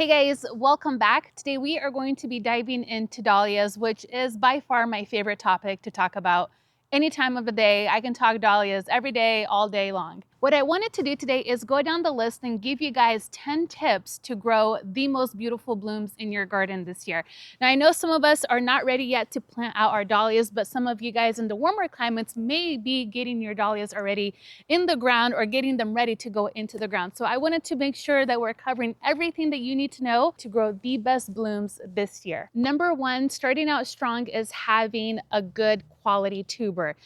Hey guys, welcome back. Today we are going to be diving into dahlias, which is by far my favorite topic to talk about any time of the day. I can talk dahlias every day, all day long. What I wanted to do today is go down the list and give you guys 10 tips to grow the most beautiful blooms in your garden this year. Now, I know some of us are not ready yet to plant out our dahlias, but some of you guys in the warmer climates may be getting your dahlias already in the ground or getting them ready to go into the ground. So I wanted to make sure that we're covering everything that you need to know to grow the best blooms this year. Number one, starting out strong is having a good quality tuber.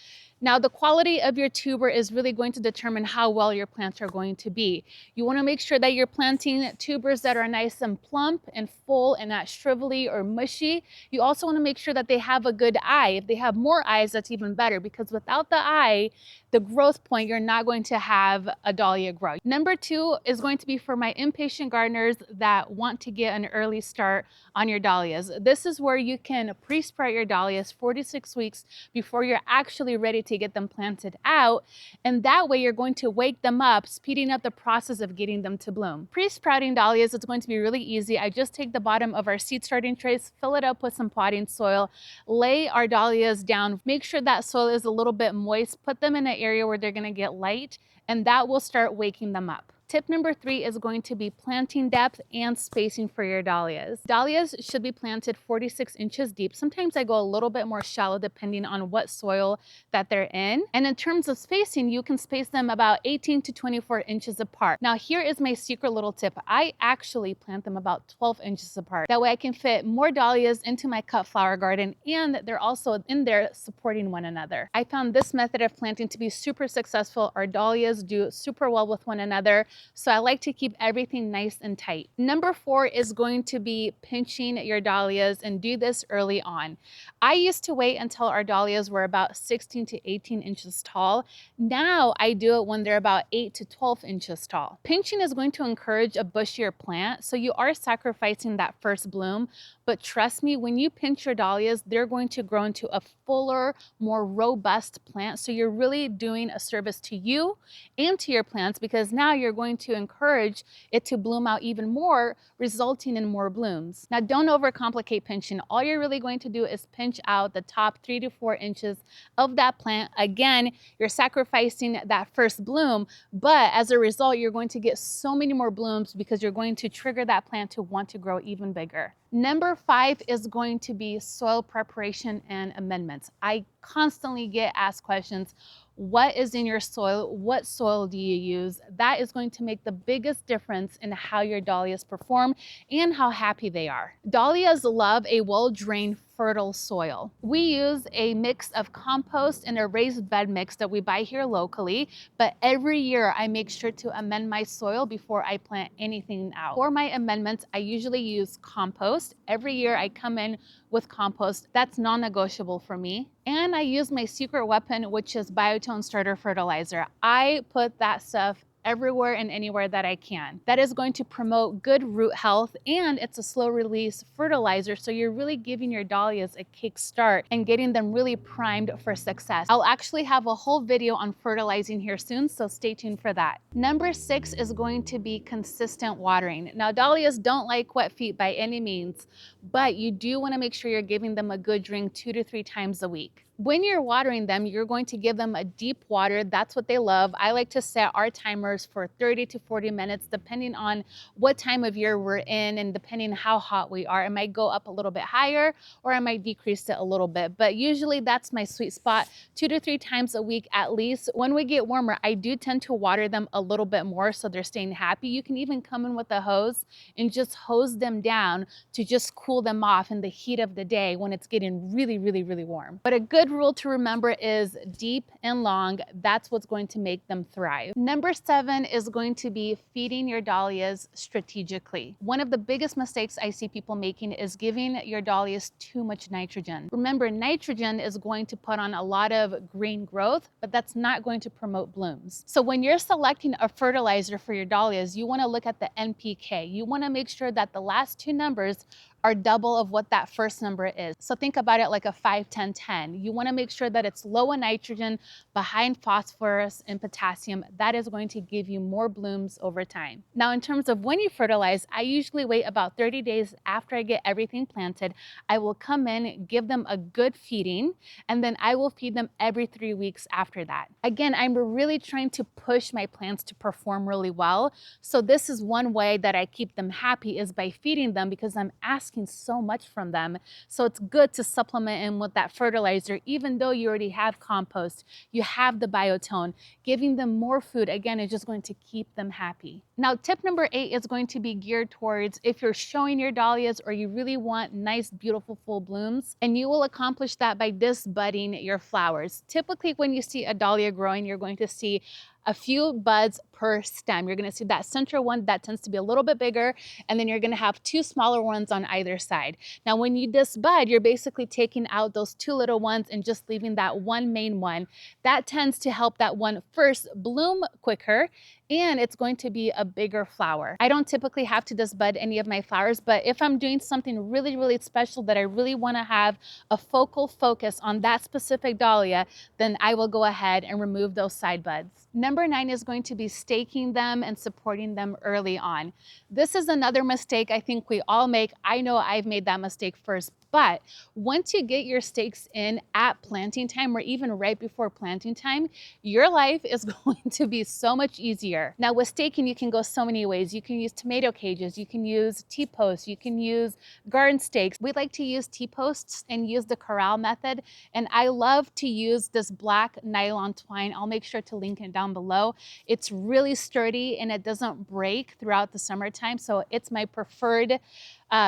Now, the quality of your tuber is really going to determine how well your plants are going to be. You want to make sure that you're planting tubers that are nice and plump and full and not shrivelly or mushy. You also want to make sure that they have a good eye. If they have more eyes, that's even better, because without the eye, the growth point, you're not going to have a dahlia grow. Number two is going to be for my impatient gardeners that want to get an early start on your dahlias. This is where you can pre-sprout your dahlias 4 to 6 weeks before you're actually ready to get them planted out. And that way you're going to wake them up, speeding up the process of getting them to bloom. Pre-sprouting dahlias is going to be really easy. I just take the bottom of our seed starting trays, fill it up with some potting soil, lay our dahlias down, make sure that soil is a little bit moist, put them in an area where they're going to get light, and that will start waking them up. Tip number 3 is going to be planting depth and spacing for your dahlias. Dahlias should be planted 46 inches deep. Sometimes I go a little bit more shallow depending on what soil that they're in. And in terms of spacing, you can space them about 18 to 24 inches apart. Now, here is my secret little tip. I actually plant them about 12 inches apart. That way I can fit more dahlias into my cut flower garden, and they're also in there supporting one another. I found this method of planting to be super successful. Our dahlias do super well with one another. So I like to keep everything nice and tight. Number 4 is going to be pinching your dahlias, and do this early on. I used to wait until our dahlias were about 16 to 18 inches tall. Now I do it when they're about 8 to 12 inches tall. Pinching is going to encourage a bushier plant, so you are sacrificing that first bloom. But trust me, when you pinch your dahlias, they're going to grow into a fuller, more robust plant. So you're really doing a service to you and to your plants, because now you're going to encourage it to bloom out even more, resulting in more blooms. Now, don't overcomplicate pinching. All you're really going to do is pinch out the top 3 to 4 inches of that plant. Again, you're sacrificing that first bloom, but as a result, you're going to get so many more blooms because you're going to trigger that plant to want to grow even bigger. Number 5 is going to be soil preparation and amendments. I constantly get asked questions. What is in your soil? What soil do you use? That is going to make the biggest difference in how your dahlias perform and how happy they are. Dahlias love a well-drained, fertile soil. We use a mix of compost and a raised bed mix that we buy here locally, but every year I make sure to amend my soil before I plant anything out. For my amendments, I usually use compost. Every year I come in with compost. That's non-negotiable for me. And I use my secret weapon, which is biotone starter fertilizer. I put that stuff everywhere and anywhere that I can. That is going to promote good root health, and it's a slow release fertilizer, so you're really giving your dahlias a kick start and getting them really primed for success. I'll actually have a whole video on fertilizing here soon, so stay tuned for that. Number 6 is going to be consistent watering. Now, dahlias don't like wet feet by any means, but you do want to make sure you're giving them a good drink 2 to 3 times a week. When you're watering them, you're going to give them a deep water. That's what they love. I like to set our timers for 30 to 40 minutes, depending on what time of year we're in and depending on how hot we are. I might go up a little bit higher or I might decrease it a little bit, but usually that's my sweet spot, 2 to 3 times a week at least. When we get warmer, I do tend to water them a little bit more so they're staying happy. You can even come in with a hose and just hose them down to just cool them off in the heat of the day when it's getting really, really, really warm. But a good rule to remember is deep and long. That's what's going to make them thrive. Number 7 is going to be feeding your dahlias strategically. One of the biggest mistakes I see people making is giving your dahlias too much nitrogen. Remember, nitrogen is going to put on a lot of green growth, but that's not going to promote blooms. So when you're selecting a fertilizer for your dahlias, you want to look at the NPK. You want to make sure that the last 2 numbers are double of what that first number is. So think about it like a 5, 10, 10. You want to make sure that it's low in nitrogen, behind phosphorus and potassium. That is going to give you more blooms over time. Now, in terms of when you fertilize, I usually wait about 30 days after I get everything planted. I will come in, give them a good feeding, and then I will feed them every 3 weeks after that. Again, I'm really trying to push my plants to perform really well. So this is one way that I keep them happy, is by feeding them, because I'm asking so much from them. So it's good to supplement in with that fertilizer, even though you already have compost, you have the biotone. Giving them more food, again, is just going to keep them happy. Now, tip number 8 is going to be geared towards if you're showing your dahlias or you really want nice, beautiful, full blooms, and you will accomplish that by disbudding your flowers. Typically, when you see a dahlia growing, you're going to see a few buds per stem. You're going to see that center one that tends to be a little bit bigger, and then you're going to have 2 smaller ones on either side. Now, when you disbud, you're basically taking out those 2 little ones and just leaving that one main one. That tends to help that one first bloom quicker, and it's going to be a bigger flower. I don't typically have to disbud any of my flowers, but if I'm doing something really, really special that I really want to have a focal focus on that specific dahlia, then I will go ahead and remove those side buds. Number 9 is going to be staking them and supporting them early on. This is another mistake I think we all make. I know I've made that mistake first, but once you get your stakes in at planting time or even right before planting time, your life is going to be so much easier. Now with staking, you can go so many ways. You can use tomato cages, you can use T-posts, you can use garden stakes. We like to use T-posts and use the corral method. And I love to use this black nylon twine. I'll make sure to link it down below. It's really sturdy and it doesn't break throughout the summertime. So it's my preferred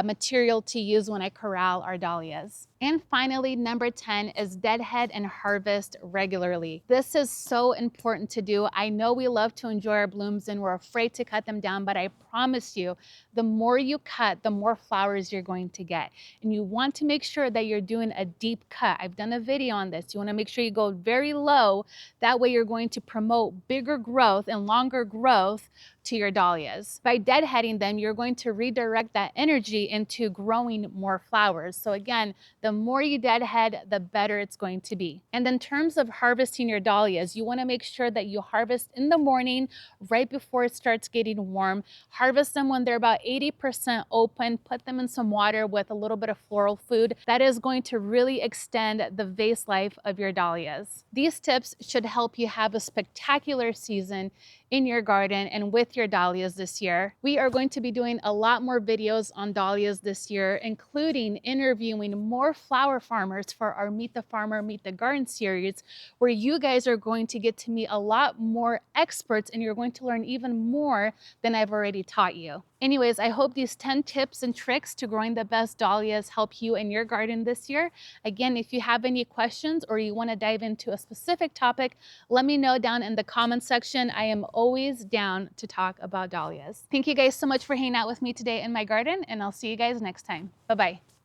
material to use when I corral our dahlias. And finally, number 10 is deadhead and harvest regularly. This is so important to do. I know we love to enjoy our blooms and we're afraid to cut them down, but I promise you, the more you cut, the more flowers you're going to get. And you want to make sure that you're doing a deep cut. I've done a video on this. You want to make sure you go very low. That way you're going to promote bigger growth and longer growth to your dahlias. By deadheading them, you're going to redirect that energy into growing more flowers. So again, the more you deadhead, the better it's going to be. And in terms of harvesting your dahlias, you want to make sure that you harvest in the morning, right before it starts getting warm. Harvest them when they're about 80% open. Put them in some water with a little bit of floral food. That is going to really extend the vase life of your dahlias. These tips should help you have a spectacular season in your garden and with your dahlias this year. We are going to be doing a lot more videos on dahlias this year, including interviewing more flower farmers for our Meet the Farmer, Meet the Garden series, where you guys are going to get to meet a lot more experts and you're going to learn even more than I've already taught you. Anyways, I hope these 10 tips and tricks to growing the best dahlias help you in your garden this year. Again, if you have any questions or you want to dive into a specific topic, let me know down in the comment section. I am always down to talk about dahlias. Thank you guys so much for hanging out with me today in my garden, and I'll see you guys next time. Bye-bye.